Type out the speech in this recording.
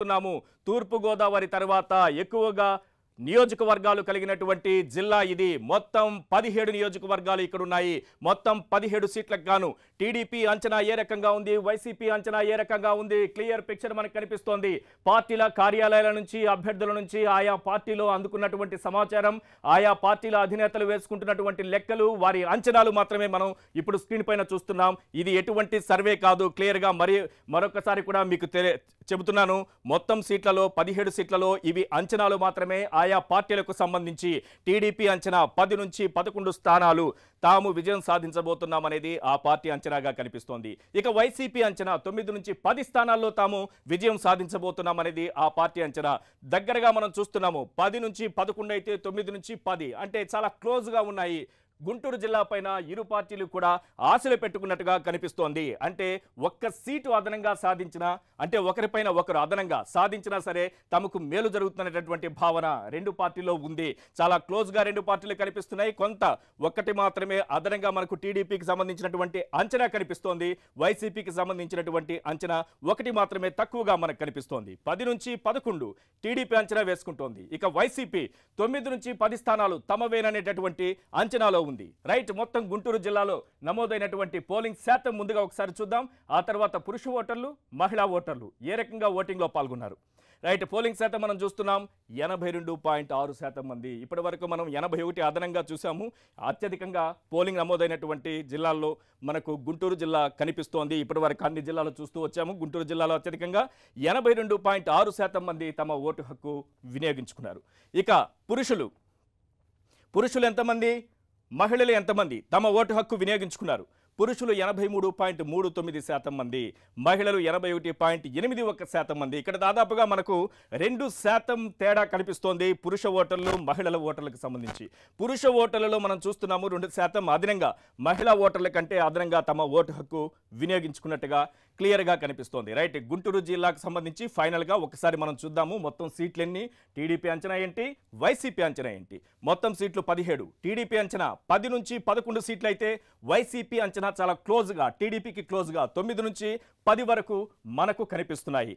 చూస్తున్నాము. తూర్పు గోదావరి తర్వాత ఎక్కువగా నియోజకవర్గాలు కలిగినటువంటి జిల్లా ఇది. మొత్తం 17 నియోజకవర్గాలు ఇక్కడ ఉన్నాయి. మొత్తం 17 సీట్లకు గాను టీడీపీ అంచనా ఏ రకంగా ఉంది, వైసీపీ అంచనా ఏ రకంగా ఉంది, క్లియర్ పిక్చర్ మనకు కనిపిస్తోంది. పార్టీల కార్యాలయాల నుంచి, అభ్యర్థుల నుంచి, ఆయా పార్టీలో అందుకున్నటువంటి సమాచారం, ఆయా పార్టీల అధినేతలు వేసుకుంటున్నటువంటి లెక్కలు, వారి అంచనాలు మాత్రమే మనం ఇప్పుడు స్క్రీన్ పైన చూస్తున్నాం. ఇది ఎటువంటి సర్వే కాదు. క్లియర్గా మరొకసారి కూడా మీకు చెబుతున్నాను. మొత్తం సీట్లలో 17 సీట్లలో ఇవి అంచనాలు మాత్రమే. ఆయా పార్టీలకు సంబంధించి టీడీపీ అంచనా 10 నుంచి 11 స్థానాలు తాము విజయం సాధించబోతున్నామనేది ఆ పార్టీ అంచనాగా కనిపిస్తోంది. ఇక వైసీపీ అంచనా 9 నుంచి 10 స్థానాల్లో తాము విజయం సాధించబోతున్నామనేది ఆ పార్టీ అంచనా. దగ్గరగా మనం చూస్తున్నాము. 10 నుంచి 11 అయితే 9 నుంచి 10 అంటే చాలా క్లోజ్గా ఉన్నాయి. గుంటూరు జిల్లా పైన ఇరు పార్టీలు కూడా ఆశలు పెట్టుకున్నట్టుగా కనిపిస్తోంది. అంటే ఒక్క సీటు అదనంగా సాధించినా, అంటే ఒకరిపైన ఒకరు అదనంగా సాధించినా సరే తమకు మేలు జరుగుతున్నటువంటి భావన రెండు పార్టీలో ఉంది. చాలా క్లోజ్గా రెండు పార్టీలు కనిపిస్తున్నాయి. కొంత ఒక్కటి మాత్రమే అదనంగా మనకు టీడీపీకి సంబంధించినటువంటి అంచనా కనిపిస్తోంది. వైసీపీకి సంబంధించినటువంటి అంచనా ఒకటి మాత్రమే తక్కువగా మనకు కనిపిస్తోంది. 10 నుంచి 11 టీడీపీ అంచనా వేసుకుంటోంది. ఇక వైసీపీ 9 నుంచి 10 స్థానాలు తమవేననేటటువంటి అంచనాలో ఉంది. రైట్, మొత్తం గుంటూరు జిల్లాలో నమోదైనటువంటి పోలింగ్ శాతం ముందుగా ఒకసారి చూద్దాం. ఆ తర్వాత పురుష ఓటర్లు, మహిళా ఓటర్లు ఏ రకంగా ఓటింగ్ లో పాల్గొన్నారు. రైట్, పోలింగ్ శాతం మనం చూస్తున్నాం. 82.6% మంది. ఇప్పటి వరకు మనం 81 అదనంగా చూసాము. అత్యధికంగా పోలింగ్ నమోదైనటువంటి జిల్లాల్లో మనకు గుంటూరు జిల్లా కనిపిస్తోంది. ఇప్పటి వరకు అన్ని జిల్లాలు చూస్తూ వచ్చాము. గుంటూరు జిల్లాలో అత్యధికంగా 82.6% మంది తమ ఓటు హక్కు వినియోగించుకున్నారు. ఇక పురుషులు ఎంతమంది, మహిళలు ఎంతమంది తమ ఓటు హక్కు వినియోగించుకున్నారు. పురుషులు 83.39% మంది, మహిళలు 81.81% మంది. ఇక్కడ దాదాపుగా మనకు 2% తేడా కనిపిస్తోంది పురుష ఓటర్లు, మహిళల ఓటర్లకు సంబంధించి. పురుష ఓటర్లలో మనం చూస్తున్నాము 2% అదనంగా మహిళా ఓటర్ల కంటే అదనంగా తమ ఓటు హక్కు వినియోగించుకున్నట్టుగా క్లియర్గా కనిపిస్తోంది. రైట్, గుంటూరు జిల్లాకు సంబంధించి ఫైనల్గా ఒకసారి మనం చూద్దాము. మొత్తం సీట్లన్నీ, టీడీపీ అంచనా ఏంటి, వైసీపీ అంచనా ఏంటి. మొత్తం సీట్లు 17. టీడీపీ అంచనా 10 నుంచి 11 సీట్లు అయితే వైసీపీ అంచనా చాలా క్లోజ్గా, టీడీపీకి క్లోజ్గా 9 నుంచి 10 వరకు మనకు కనిపిస్తున్నాయి.